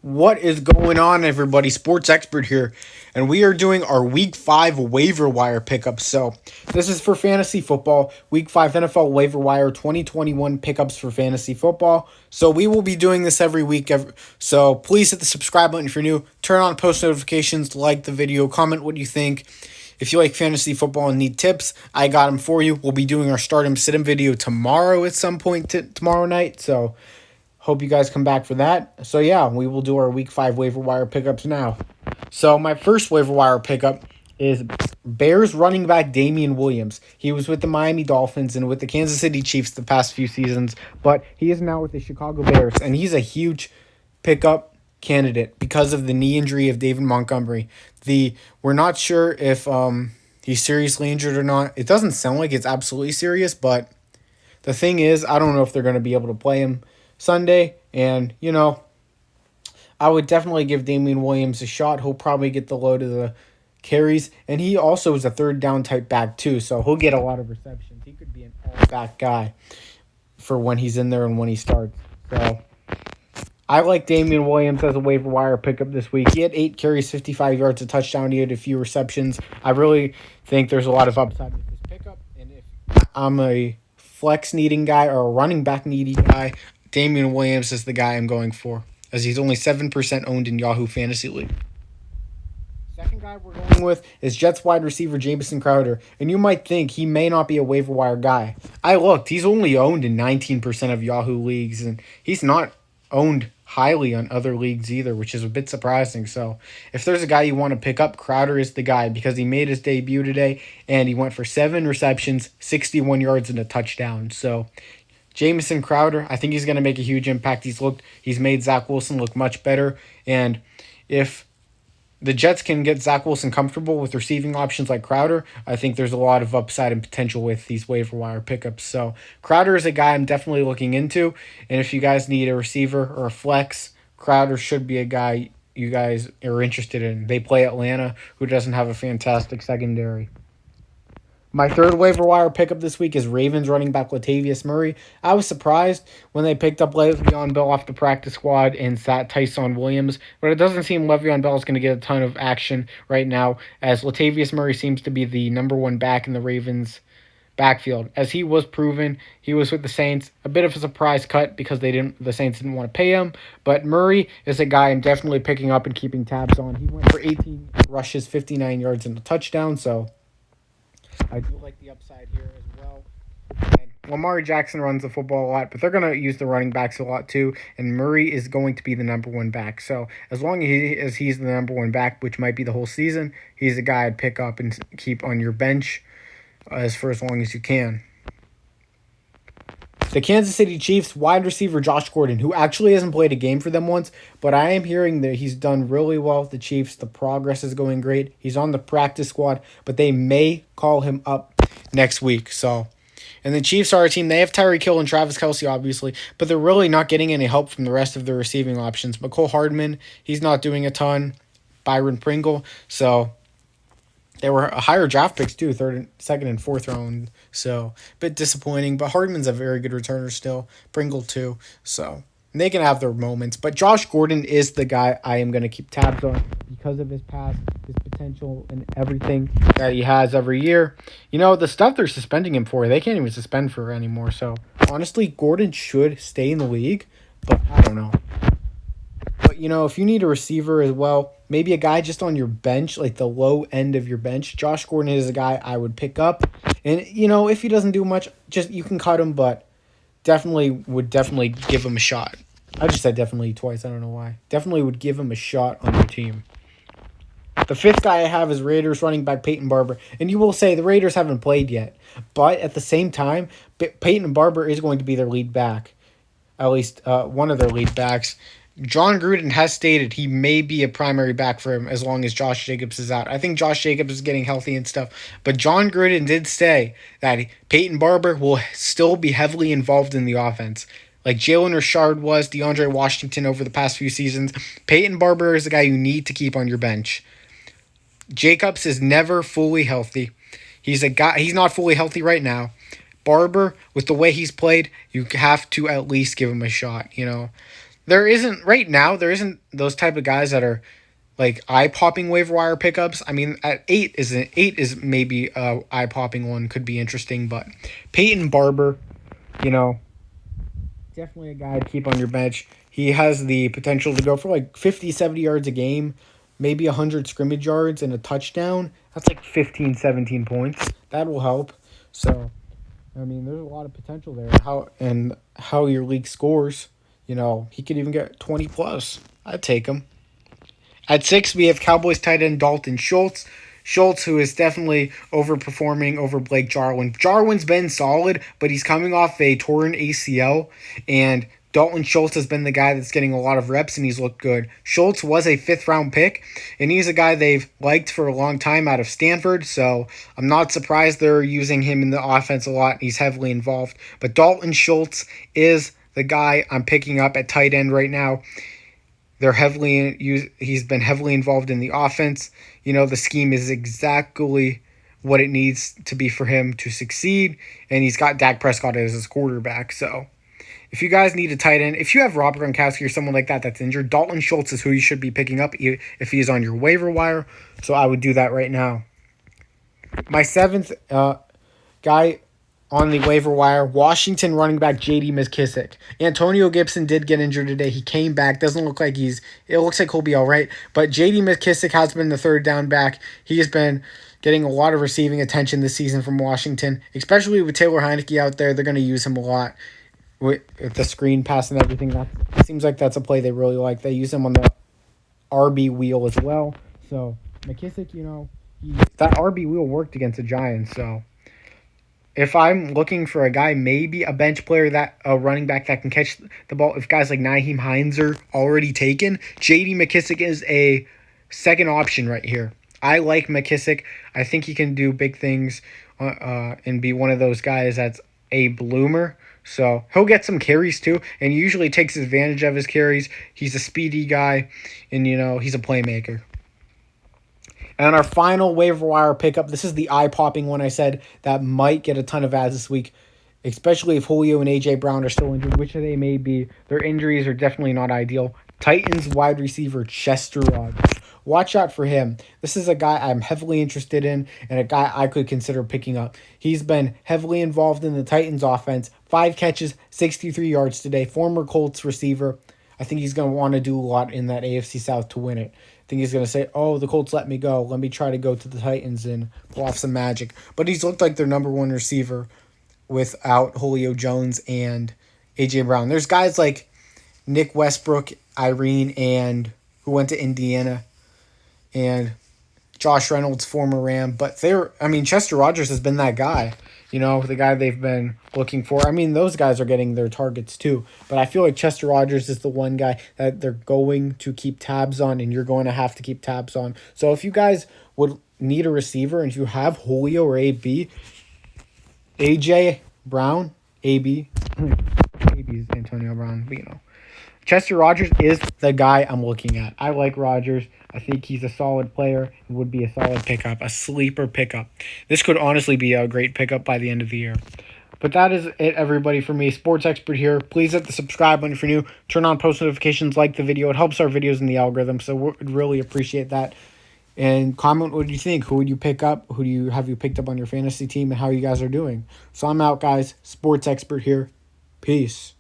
What is going on, everybody? Sports expert here, and we are doing our Week 5 waiver wire pickups. So, this is for fantasy football. Week 5 NFL waiver wire 2021 pickups for fantasy football. So, we will be doing this every week. So, please hit the subscribe button if you're new. Turn on post notifications, like the video, comment what you think. If you like fantasy football and need tips, I got them for you. We'll be doing our start 'em sit 'em video tomorrow at some point tomorrow night. So, hope you guys come back for that. So yeah, we will do our week 5 waiver wire pickups now. So my first waiver wire pickup is Bears running back Damien Williams. He was with the Miami Dolphins and with the Kansas City Chiefs the past few seasons, but he is now with the Chicago Bears, and he's a huge pickup candidate because of the knee injury of David Montgomery. We're not sure if he's seriously injured or not. It doesn't sound like it's absolutely serious, but the thing is, I don't know if they're going to be able to play him Sunday, and I would definitely give Damien Williams a shot. He'll probably get the load of the carries, and he also is a third down type back too, so he'll get a lot of receptions. He could be an all back guy for when he's in there and when he starts. So I like Damien Williams as a waiver wire pickup this week. He had 8 carries, 55 yards, a touchdown. He had a few receptions. I really think there's a lot of upside with this pickup, and if I'm a flex needing guy or a running back needy guy, Damien Williams is the guy I'm going for, as he's only 7% owned in Yahoo Fantasy League. Second guy we're going with is Jets wide receiver Jameson Crowder, and you might think he may not be a waiver wire guy. I looked, he's only owned in 19% of Yahoo leagues, and he's not owned highly on other leagues either, which is a bit surprising. So if there's a guy you want to pick up, Crowder is the guy, because he made his debut today, and he went for 7 receptions, 61 yards, and a touchdown. So Jameson Crowder, I think he's going to make a huge impact. He's made Zach Wilson look much better. And if the Jets can get Zach Wilson comfortable with receiving options like Crowder, I think there's a lot of upside and potential with these waiver wire pickups. So Crowder is a guy I'm definitely looking into. And if you guys need a receiver or a flex, Crowder should be a guy you guys are interested in. They play Atlanta, who doesn't have a fantastic secondary. My third waiver wire pickup this week is Ravens running back Latavius Murray. I was surprised when they picked up Le'Veon Bell off the practice squad and sat Tyson Williams, but it doesn't seem Le'Veon Bell is going to get a ton of action right now, as Latavius Murray seems to be the number one back in the Ravens backfield. As he was proven, he was with the Saints. A bit of a surprise cut because the Saints didn't want to pay him, but Murray is a guy I'm definitely picking up and keeping tabs on. He went for 18 rushes, 59 yards, and a touchdown, so I do like the upside here as well. And Lamar Jackson runs the football a lot, but they're going to use the running backs a lot too, and Murray is going to be the number one back. So as long as he's the number one back, which might be the whole season, he's a guy I'd pick up and keep on your bench for as long as you can. The Kansas City Chiefs wide receiver Josh Gordon, who actually hasn't played a game for them once, but I am hearing that he's done really well with the Chiefs. The progress is going great. He's on the practice squad, but they may call him up next week. And the Chiefs are a team. They have Tyreek Hill and Travis Kelce, obviously, but they're really not getting any help from the rest of the receiving options. McCole Hardman, he's not doing a ton. Byron Pringle, so they were higher draft picks too, third, second, and fourth round. So a bit disappointing, but Hardman's a very good returner still. Pringle too. So they can have their moments. But Josh Gordon is the guy I am going to keep tabs on because of his past, his potential, and everything that he has every year. The stuff they're suspending him for, they can't even suspend for anymore. So honestly, Gordon should stay in the league, but I don't know. But, if you need a receiver as well, maybe a guy just on your bench, like the low end of your bench, Josh Gordon is a guy I would pick up. And, if he doesn't do much, you can cut him, but would definitely give him a shot. I just said definitely twice. I don't know why. Definitely would give him a shot on your team. The fifth guy I have is Raiders running back Peyton Barber. And you will say the Raiders haven't played yet. But at the same time, Peyton Barber is going to be their lead back. At least one of their lead backs. John Gruden has stated he may be a primary back for him as long as Josh Jacobs is out. I think Josh Jacobs is getting healthy and stuff, but John Gruden did say that Peyton Barber will still be heavily involved in the offense. Like Jalen Richard was, DeAndre Washington over the past few seasons. Peyton Barber is the guy you need to keep on your bench. Jacobs is never fully healthy. He's not fully healthy right now. Barber, with the way he's played, you have to at least give him a shot, There isn't those type of guys that are like eye popping waiver wire pickups. I mean, at eight is maybe a eye popping one, could be interesting, but Peyton Barber, you know, definitely a guy to keep on your bench. He has the potential to go for like 50, 70 yards a game, maybe 100 scrimmage yards and a touchdown. That's like 15, 17 points. That will help. So, I mean, there's a lot of potential there. How your league scores, he could even get 20 plus. I'd take him. At 6, we have Cowboys tight end Dalton Schultz. Schultz, who is definitely overperforming over Blake Jarwin. Jarwin's been solid, but he's coming off a torn ACL, and Dalton Schultz has been the guy that's getting a lot of reps, and he's looked good. Schultz was a 5th-round pick, and he's a guy they've liked for a long time out of Stanford, so I'm not surprised they're using him in the offense a lot. He's heavily involved. But Dalton Schultz is the guy I'm picking up at tight end right now. He's been heavily involved in the offense. The scheme is exactly what it needs to be for him to succeed, and he's got Dak Prescott as his quarterback. So if you guys need a tight end, if you have Rob Gronkowski or someone like that that's injured, Dalton Schultz is who you should be picking up if he is on your waiver wire. So I would do that right now. My 7th guy on the waiver wire, Washington running back J.D. McKissic. Antonio Gibson did get injured today. He came back. Doesn't look like it looks like he'll be all right. But J.D. McKissic has been the 3rd down back. He has been getting a lot of receiving attention this season from Washington, especially with Taylor Heineke out there. They're going to use him a lot with the screen pass and everything. That seems like that's a play they really like. They use him on the RB wheel as well. So McKissic, that RB wheel worked against the Giants, so if I'm looking for a guy, maybe a bench player, a running back that can catch the ball, if guys like Nyheim Hines are already taken, J.D. McKissic is a second option right here. I like McKissic. I think he can do big things and be one of those guys that's a bloomer. So he'll get some carries too, and he usually takes advantage of his carries. He's a speedy guy, and he's a playmaker. And our final waiver wire pickup, this is the eye-popping one I said that might get a ton of ads this week, especially if Julio and A.J. Brown are still injured, which they may be. Their injuries are definitely not ideal. Titans wide receiver Chester Rogers. Watch out for him. This is a guy I'm heavily interested in and a guy I could consider picking up. He's been heavily involved in the Titans offense. 5 catches, 63 yards today. Former Colts receiver. I think he's going to want to do a lot in that AFC South to win it. I think he's going to say, the Colts let me go. Let me try to go to the Titans and pull off some magic. But he's looked like their number 1 receiver without Julio Jones and A.J. Brown. There's guys like Nick Westbrook, Irene, and who went to Indiana, and Josh Reynolds, former Ram. But Chester Rogers has been that guy. The guy they've been looking for. Those guys are getting their targets too. But I feel like Chester Rogers is the one guy that they're going to keep tabs on, and you're going to have to keep tabs on. So if you guys would need a receiver, and if you have Julio or AB, A.J. Brown, AB is Antonio Brown, but Chester Rogers is the guy I'm looking at. I like Rogers. I think he's a solid player and would be a solid pickup, a sleeper pickup. This could honestly be a great pickup by the end of the year. But that is it, everybody, for me. Sports Expert here. Please hit the subscribe button if you're new. Turn on post notifications, like the video. It helps our videos in the algorithm, so we'd really appreciate that. And comment what you think. Who would you pick up? Who have you picked up on your fantasy team, and how you guys are doing? So I'm out, guys. Sports Expert here. Peace.